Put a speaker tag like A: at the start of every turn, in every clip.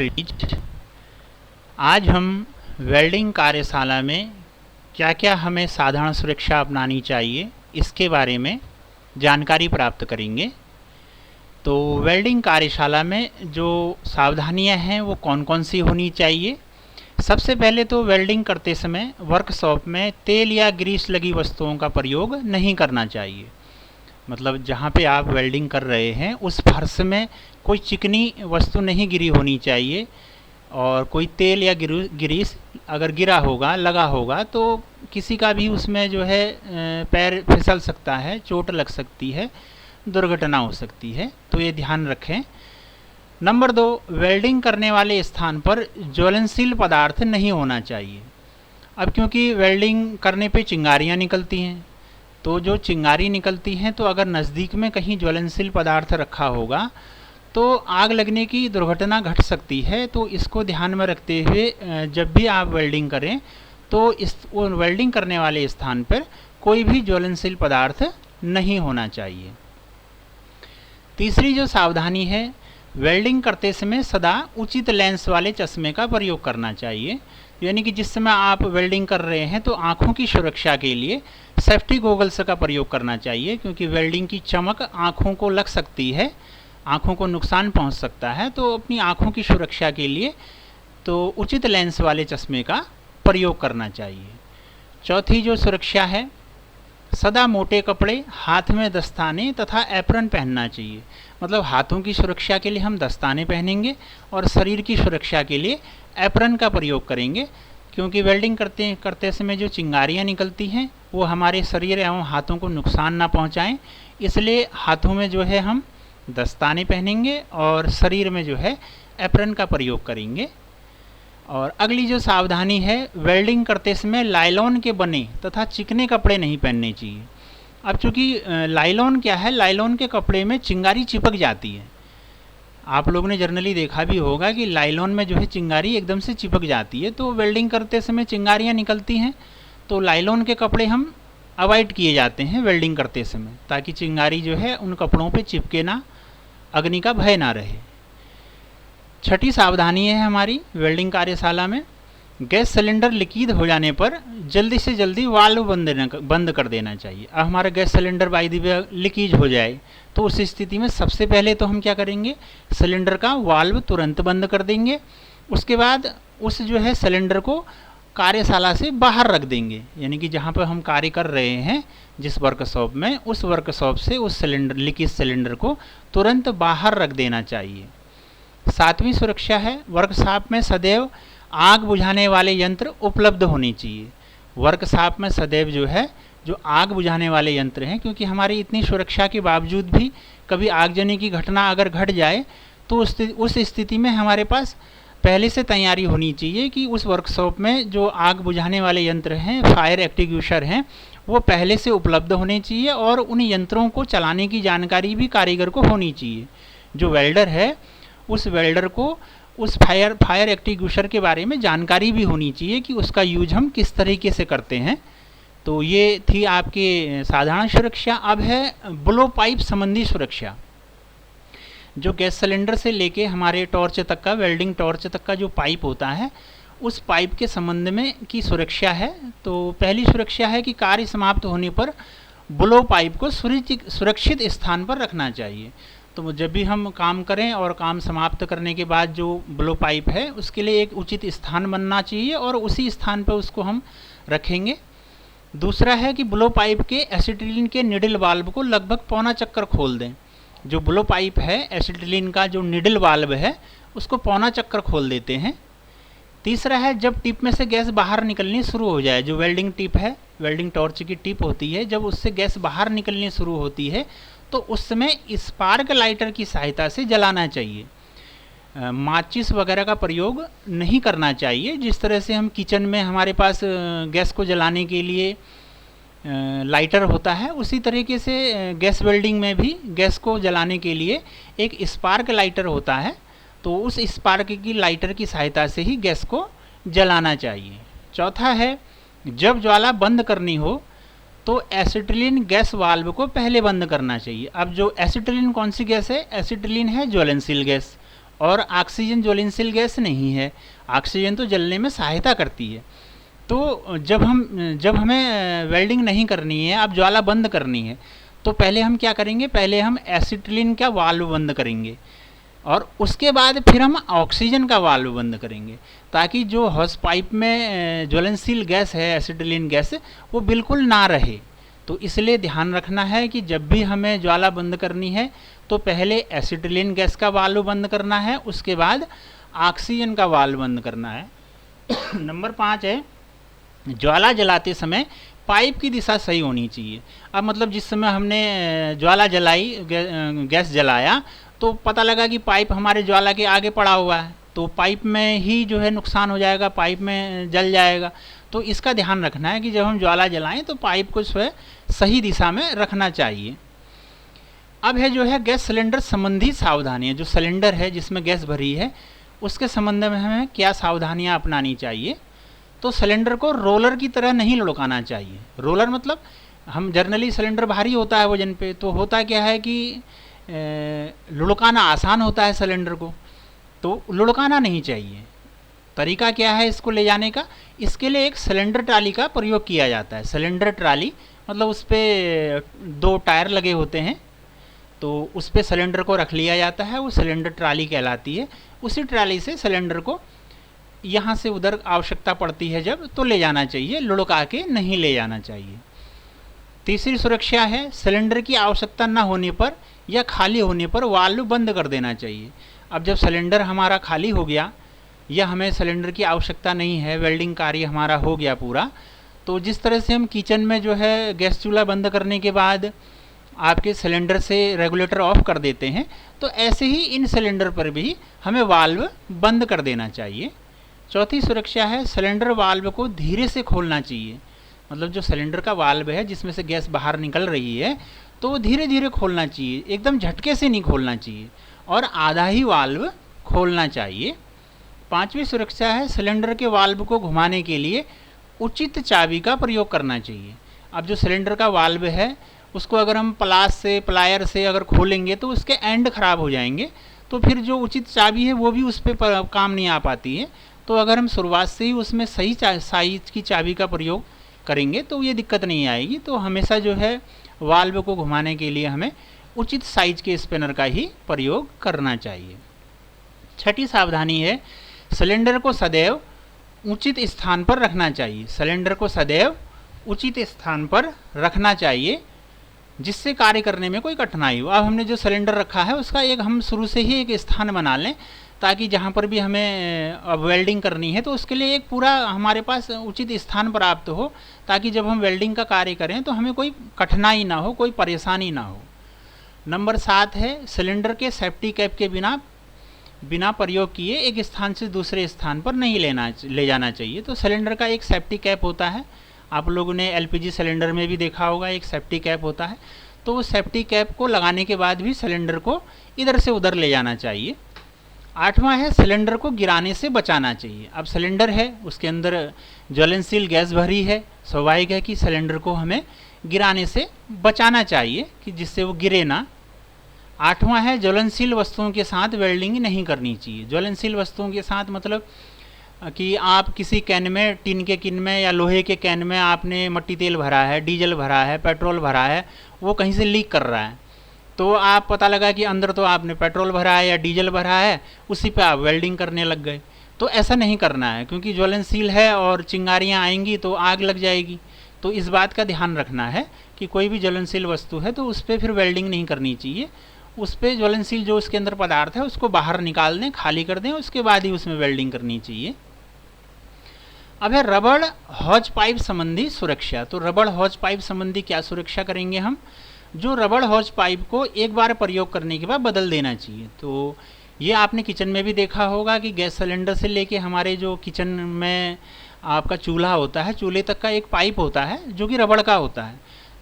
A: Fridge. आज हम welding कार्यशाला में क्या क्या हमें साधारण सुरक्षा अपनानी चाहिए इसके बारे में जानकारी प्राप्त करेंगे। तो वेल्डिंग कार्यशाला में जो सावधानियां हैं वो कौन कौन सी होनी चाहिए। सबसे पहले तो वेल्डिंग करते समय वर्कशॉप में तेल या ग्रीस लगी वस्तुओं का प्रयोग नहीं करना चाहिए। मतलब जहाँ पे आप वेल्डिंग कर रहे हैं उस फर्श में कोई चिकनी वस्तु नहीं गिरी होनी चाहिए, और कोई तेल या ग्रीस अगर गिरा होगा, लगा होगा, तो किसी का भी उसमें जो है पैर फिसल सकता है, चोट लग सकती है, दुर्घटना हो सकती है, तो ये ध्यान रखें। नंबर 2, वेल्डिंग करने वाले स्थान पर ज्वलनशील पदार्थ नहीं होना चाहिए। अब क्योंकि वेल्डिंग करने पे चिंगारियाँ निकलती हैं, तो जो चिंगारी निकलती हैं तो अगर नज़दीक में कहीं ज्वलनशील पदार्थ रखा होगा तो आग लगने की दुर्घटना घट सकती है। तो इसको ध्यान में रखते हुए जब भी आप वेल्डिंग करें तो इस वेल्डिंग करने वाले स्थान पर कोई भी ज्वलनशील पदार्थ नहीं होना चाहिए। तीसरी जो सावधानी है, वेल्डिंग करते समय सदा उचित लेंस वाले चश्मे का प्रयोग करना चाहिए। यानी कि जिस समय आप वेल्डिंग कर रहे हैं तो आँखों की सुरक्षा के लिए सेफ्टी गॉगल्स का प्रयोग करना चाहिए, क्योंकि वेल्डिंग की चमक आँखों को लग सकती है, आँखों को नुकसान पहुंच सकता है। तो अपनी आँखों की सुरक्षा के लिए तो उचित लेंस वाले चश्मे का प्रयोग करना चाहिए। चौथी जो सुरक्षा है, सदा मोटे कपड़े, हाथ में दस्ताने तथा एप्रन पहनना चाहिए। मतलब हाथों की सुरक्षा के लिए हम दस्ताने पहनेंगे और शरीर की सुरक्षा के लिए एप्रन का प्रयोग करेंगे, क्योंकि वेल्डिंग करते समय जो चिंगारियाँ निकलती हैं वो हमारे शरीर एवं हाथों को नुकसान ना पहुंचाएं। इसलिए हाथों में जो है हम दस्ताने पहनेंगे और शरीर में जो है एप्रन का प्रयोग करेंगे। और अगली जो सावधानी है, वेल्डिंग करते समय लाइलॉन के बने तथा चिकने कपड़े नहीं पहनने चाहिए। अब चूँकि लाइलॉन क्या है, लाइलॉन के कपड़े में चिंगारी चिपक जाती है। आप लोगों ने जनरली देखा भी होगा कि लाइलॉन में जो है चिंगारी एकदम से चिपक जाती है। तो वेल्डिंग करते समय चिंगारियाँ निकलती हैं, तो लाइलॉन के कपड़े हम अवॉइड किए जाते हैं वेल्डिंग करते समय, ताकि चिंगारी जो है उन कपड़ों पे चिपके ना, अग्नि का भय ना रहे। छठी सावधानी है हमारी वेल्डिंग कार्यशाला में, गैस सिलेंडर लीकेज हो जाने पर जल्दी से जल्दी वाल्व बंद कर देना चाहिए। अब हमारा gas cylinder by the way leakage हो जाए तो उस स्थिति में सबसे पहले तो हम क्या करेंगे, सिलेंडर का वाल्व तुरंत बंद कर देंगे। उसके बाद उस जो है सिलेंडर को कार्यशाला से बाहर रख देंगे। यानी कि जहाँ पर हम कार्य कर रहे हैं जिस वर्कशॉप में, उस वर्कशॉप से उस सिलेंडर, लीकेज सिलेंडर को तुरंत बाहर रख देना चाहिए। सातवीं सुरक्षा है, वर्कशॉप में सदैव आग बुझाने वाले यंत्र उपलब्ध होने चाहिए। वर्कशॉप में सदैव जो है जो आग बुझाने वाले यंत्र हैं, क्योंकि हमारी इतनी सुरक्षा के बावजूद भी कभी आगजनी की घटना अगर घट जाए तो उस स्थिति में हमारे पास पहले से तैयारी होनी चाहिए कि उस वर्कशॉप में जो आग बुझाने वाले यंत्र हैं, फायर एक्सटिंग्विशर हैं, वो पहले से उपलब्ध होने चाहिए और उन यंत्रों को चलाने की जानकारी भी कारीगर को होनी चाहिए। जो वेल्डर है उस वेल्डर को उस फायर एक्सटिंग्विशर के बारे में जानकारी भी होनी चाहिए कि उसका यूज हम किस तरीके से करते हैं। तो ये थी आपकी साधारण सुरक्षा। अब है ब्लो पाइप संबंधी सुरक्षा। जो गैस सिलेंडर से लेके हमारे टॉर्च तक का, वेल्डिंग टॉर्च तक का जो पाइप होता है, उस पाइप के संबंध में की सुरक्षा है। तो पहली सुरक्षा है कि कार्य समाप्त होने पर ब्लो पाइप को सुरक्षित स्थान पर रखना चाहिए। तो जब भी हम काम करें और काम समाप्त करने के बाद जो ब्लो पाइप है उसके लिए एक उचित स्थान बनना चाहिए और उसी स्थान पर उसको हम रखेंगे। दूसरा है कि ब्लो पाइप के एसिटिलीन के निडल वाल्व को लगभग पौना चक्कर खोल दें। जो ब्लो पाइप है, एसिटिलीन का जो निडल वाल्व है उसको पौना चक्कर खोल देते हैं। तीसरा है, जब टिप में से गैस बाहर निकलनी शुरू हो जाए, जो वेल्डिंग टिप है, वेल्डिंग टॉर्च की टिप होती है, जब उससे गैस बाहर निकलनी शुरू होती है तो उस समय स्पार्क लाइटर की सहायता से जलाना चाहिए। माचिस वगैरह का प्रयोग नहीं करना चाहिए। जिस तरह से हम किचन में हमारे पास गैस को जलाने के लिए लाइटर होता है, उसी तरीके से गैस वेल्डिंग में भी गैस को जलाने के लिए एक स्पार्क लाइटर होता है। तो उस स्पार्क की लाइटर की सहायता से ही गैस को जलाना चाहिए। चौथा है, जब ज्वाला बंद करनी हो तो एसिटिलीन गैस वाल्व को पहले बंद करना चाहिए। अब जो एसिटिलीन कौन सी गैस है, एसिटिलीन है ज्वलनशील गैस, और ऑक्सीजन ज्वलनशील गैस नहीं है। ऑक्सीजन तो जलने में सहायता करती है। तो जब हमें वेल्डिंग नहीं करनी है, अब ज्वाला बंद करनी है, तो पहले हम क्या करेंगे, पहले हम एसिटिलीन का वाल्व बंद करेंगे और उसके बाद फिर हम ऑक्सीजन का वाल्व बंद करेंगे, ताकि जो हॉस पाइप में ज्वलनशील गैस है एसिटिलीन गैस, वो बिल्कुल ना रहे। तो इसलिए ध्यान रखना है कि जब भी हमें ज्वाला बंद करनी है तो पहले एसिटिलीन गैस का वाल्व बंद करना है, उसके बाद ऑक्सीजन का वाल्व बंद करना है। नंबर 5 है, ज्वाला जलाते समय पाइप की दिशा सही होनी चाहिए। अब मतलब जिस समय हमने ज्वाला जलाई, गैस जलाया, तो पता लगा कि पाइप हमारे ज्वाला के आगे पड़ा हुआ है, तो पाइप में ही जो है नुकसान हो जाएगा, पाइप में जल जाएगा। तो इसका ध्यान रखना है कि जब हम ज्वाला जलाएं तो पाइप को जो है सही दिशा में रखना चाहिए। अब है जो है गैस सिलेंडर संबंधी सावधानियाँ। जो सिलेंडर है जिसमें गैस भरी है, उसके संबंध में हमें क्या सावधानियाँ अपनानी चाहिए। तो सिलेंडर को रोलर की तरह नहीं लुढ़काना चाहिए। रोलर मतलब हम जनरली सिलेंडर भारी होता है वजन पे, तो होता क्या है कि लुढ़काना आसान होता है सिलेंडर को, तो लुढ़काना नहीं चाहिए। तरीका क्या है इसको ले जाने का, इसके लिए एक सिलेंडर ट्राली का प्रयोग किया जाता है। सिलेंडर ट्राली मतलब उस पर 2 टायर लगे होते हैं, तो उस पर सिलेंडर को रख लिया जाता है, वो सिलेंडर ट्राली कहलाती है। उसी ट्राली से सिलेंडर को यहाँ से उधर आवश्यकता पड़ती है जब, तो ले जाना चाहिए, लुढ़का के नहीं ले जाना चाहिए। तीसरी सुरक्षा है, सिलेंडर की आवश्यकता न होने पर या खाली होने पर वाल्व बंद कर देना चाहिए। अब जब सिलेंडर हमारा खाली हो गया या हमें सिलेंडर की आवश्यकता नहीं है, वेल्डिंग कार्य हमारा हो गया पूरा, तो जिस तरह से हम किचन में जो है गैस चूल्हा बंद करने के बाद आपके सिलेंडर से रेगुलेटर ऑफ कर देते हैं, तो ऐसे ही इन सिलेंडर पर भी हमें वाल्व बंद कर देना चाहिए। चौथी सुरक्षा है, सिलेंडर वाल्व को धीरे से खोलना चाहिए। मतलब जो सिलेंडर का वाल्व है जिसमें से गैस बाहर निकल रही है, तो वो धीरे धीरे खोलना चाहिए, एकदम झटके से नहीं खोलना चाहिए, और आधा ही वाल्व खोलना चाहिए। पांचवी सुरक्षा है, सिलेंडर के वाल्व को घुमाने के लिए उचित चाबी का प्रयोग करना चाहिए। अब जो सिलेंडर का वाल्व है उसको अगर हम प्लास से, प्लायर से अगर खोलेंगे तो उसके एंड खराब हो जाएंगे, तो फिर जो उचित चाबी है वो भी उस पर काम नहीं आ पाती है। तो अगर हम शुरुआत से ही उसमें सही साइज की चाबी का प्रयोग करेंगे तो ये दिक्कत नहीं आएगी। तो हमेशा जो है वाल्व को घुमाने के लिए हमें उचित साइज के स्पिनर का ही प्रयोग करना चाहिए। छठी सावधानी है, सिलेंडर को सदैव उचित स्थान पर रखना चाहिए। सिलेंडर को सदैव उचित स्थान पर रखना चाहिए जिससे कार्य करने में कोई कठिनाई हो। अब हमने जो सिलेंडर रखा है उसका एक हम शुरू से ही एक स्थान बना लें, ताकि जहाँ पर भी हमें अब वेल्डिंग करनी है तो उसके लिए एक पूरा हमारे पास उचित स्थान प्राप्त हो, ताकि जब हम वेल्डिंग का कार्य करें तो हमें कोई कठिनाई ना हो, कोई परेशानी ना हो। नंबर 7 है, सिलेंडर के सेफ्टी कैप के बिना प्रयोग किए एक स्थान से दूसरे स्थान पर नहीं ले जाना चाहिए। तो सिलेंडर का एक सेफ्टी कैप होता है, आप लोगों ने एलपीजी सिलेंडर में भी देखा होगा, एक सेफ्टी कैप होता है। तो उस सेफ्टी कैप को लगाने के बाद भी सिलेंडर को इधर से उधर ले जाना चाहिए। 8वां है, सिलेंडर को गिराने से बचाना चाहिए। अब सिलेंडर है, उसके अंदर ज्वलनशील गैस भरी है, स्वाभाविक है कि सिलेंडर को हमें गिराने से बचाना चाहिए कि जिससे वो गिरे ना। 8वां है, ज्वलनशील वस्तुओं के साथ वेल्डिंग नहीं करनी चाहिए। ज्वलनशील वस्तुओं के साथ मतलब कि आप किसी कैन में, टिन के कैन में या लोहे के कैन में आपने मट्टी तेल भरा है, डीजल भरा है, पेट्रोल भरा है, वो कहीं से लीक कर रहा है, तो आप पता लगा कि अंदर तो आपने पेट्रोल भरा है या डीजल भरा है, उसी पे आप वेल्डिंग करने लग गए। तो ऐसा नहीं करना है, क्योंकि ज्वलनशील है और चिंगारियाँ आएंगी तो आग लग जाएगी। तो इस बात का ध्यान रखना है कि कोई भी ज्वलनशील वस्तु है तो उस पर फिर वेल्डिंग नहीं करनी चाहिए। उस पर ज्वलनशील जो उसके अंदर पदार्थ है उसको बाहर निकाल दें, खाली कर दें, उसके बाद ही उसमें वेल्डिंग करनी चाहिए। अब है रबड़ हॉज पाइप संबंधी सुरक्षा। तो रबड़ हॉज पाइप संबंधी क्या सुरक्षा करेंगे हम, जो रबड़ हॉज पाइप को एक बार प्रयोग करने के बाद बदल देना चाहिए। तो ये आपने किचन में भी देखा होगा कि गैस सिलेंडर से लेके हमारे जो किचन में आपका चूल्हा होता है, चूल्हे तक का एक पाइप होता है जो कि रबड़ का होता है।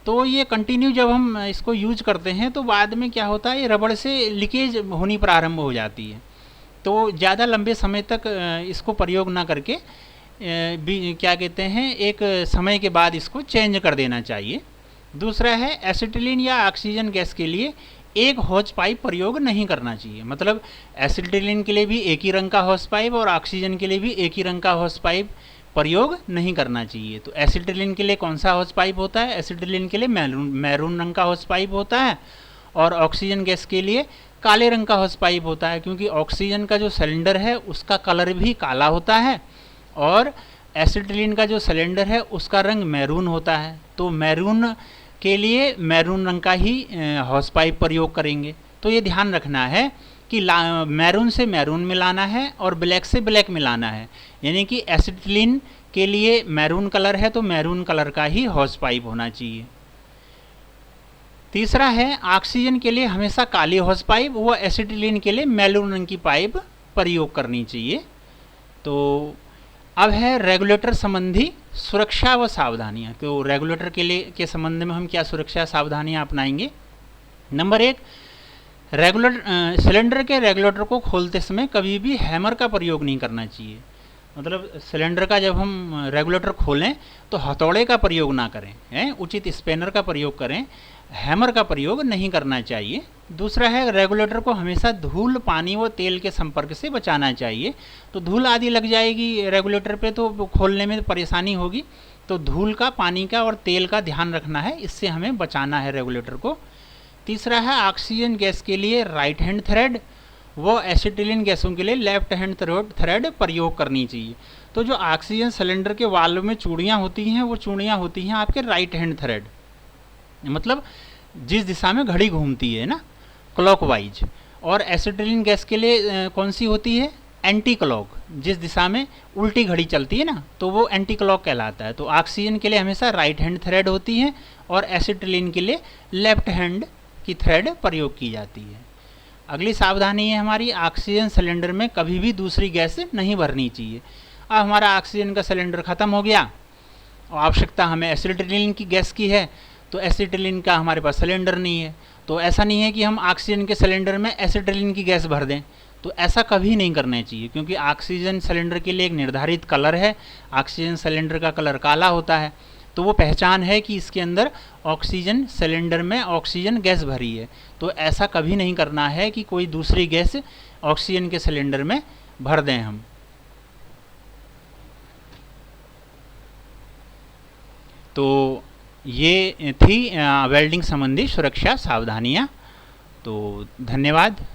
A: तो ये कंटिन्यू जब हम इसको यूज करते हैं तो बाद में क्या होता है, ये रबड़ से लीकेज होनी प्रारंभ हो जाती है। तो ज़्यादा लंबे समय तक इसको प्रयोग ना करके क्या कहते हैं, एक समय के बाद इसको चेंज कर देना चाहिए। दूसरा है, एसिटिलीन या ऑक्सीजन गैस के लिए एक हॉज पाइप प्रयोग नहीं करना चाहिए। मतलब एसिटिलीन के लिए भी एक ही रंग का हॉज पाइप और ऑक्सीजन के लिए भी एक ही रंग का हॉज पाइप प्रयोग नहीं करना चाहिए। तो एसिटिलीन के लिए कौन सा हॉज पाइप होता है? एसिटिलीन के लिए मैरून रंग का हॉज पाइप होता है और ऑक्सीजन गैस के लिए काले रंग का हॉज पाइप होता है, क्योंकि ऑक्सीजन का जो सिलेंडर है उसका कलर भी काला होता है और एसिटिलीन का जो सिलेंडर है उसका रंग मैरून होता है। तो मैरून के लिए मैरून रंग का ही हॉज पाइप प्रयोग करेंगे। तो ये ध्यान रखना है कि मैरून से मैरून मिलाना है और ब्लैक से ब्लैक मिलाना है, यानी कि एसिटिलीन के लिए मैरून कलर है तो मैरून कलर का ही हॉज पाइप होना चाहिए। तीसरा है ऑक्सीजन के लिए हमेशा काली हॉज पाइप व एसिटिलीन के लिए मैरून रंग की पाइप प्रयोग करनी चाहिए। तो अब है रेगुलेटर संबंधी सुरक्षा व सावधानियां। तो रेगुलेटर के संबंध में हम क्या सुरक्षा सावधानियां अपनाएंगे? नंबर 1, सिलेंडर के रेगुलेटर को खोलते समय कभी भी हैमर का प्रयोग नहीं करना चाहिए। मतलब सिलेंडर का जब हम रेगुलेटर खोलें तो हथौड़े का प्रयोग ना करें, उचित स्पैनर का प्रयोग करें, हैमर का प्रयोग नहीं करना चाहिए। दूसरा है रेगुलेटर को हमेशा धूल, पानी व तेल के संपर्क से बचाना चाहिए। तो धूल आदि लग जाएगी रेगुलेटर पे तो खोलने में परेशानी होगी। तो धूल का, पानी का और तेल का ध्यान रखना है, इससे हमें बचाना है रेगुलेटर को। तीसरा है ऑक्सीजन गैस के लिए राइट हैंड थ्रेड व एसिटिलीन गैसों के लिए लेफ्ट हैंड थ्रेड प्रयोग करनी चाहिए। तो जो ऑक्सीजन सिलेंडर के वाल्व में चूड़ियाँ होती हैं वो चूड़ियाँ होती हैं आपके राइट हैंड थ्रेड, मतलब जिस दिशा में घड़ी घूमती है ना, क्लॉकवाइज। और एसिटिलीन गैस के लिए कौन सी होती है? एंटी क्लॉक, जिस दिशा में उल्टी घड़ी चलती है ना, तो वो एंटी क्लॉक कहलाता है। तो ऑक्सीजन के लिए हमेशा राइट हैंड थ्रेड होती है और एसिटिलीन के लिए लेफ्ट हैंड की थ्रेड प्रयोग की जाती है। अगली सावधानी है हमारी, ऑक्सीजन सिलेंडर में कभी भी दूसरी गैस नहीं भरनी चाहिए। अब हमारा ऑक्सीजन का सिलेंडर ख़त्म हो गया और आवश्यकता हमें एसिटिलीन की गैस की है, तो एसिटिलीन का हमारे पास सिलेंडर नहीं है। तो ऐसा नहीं है कि हम ऑक्सीजन के सिलेंडर में एसिटिलीन की गैस भर दें, तो ऐसा कभी नहीं करना चाहिए, क्योंकि ऑक्सीजन सिलेंडर के लिए एक निर्धारित कलर है। ऑक्सीजन सिलेंडर का कलर काला होता है, तो वो पहचान है कि इसके अंदर ऑक्सीजन सिलेंडर में ऑक्सीजन गैस भरी है। तो ऐसा कभी नहीं करना है कि कोई दूसरी गैस ऑक्सीजन के सिलेंडर में भर दें हम। तो ये थी वेल्डिंग संबंधी सुरक्षा सावधानियाँ। तो धन्यवाद।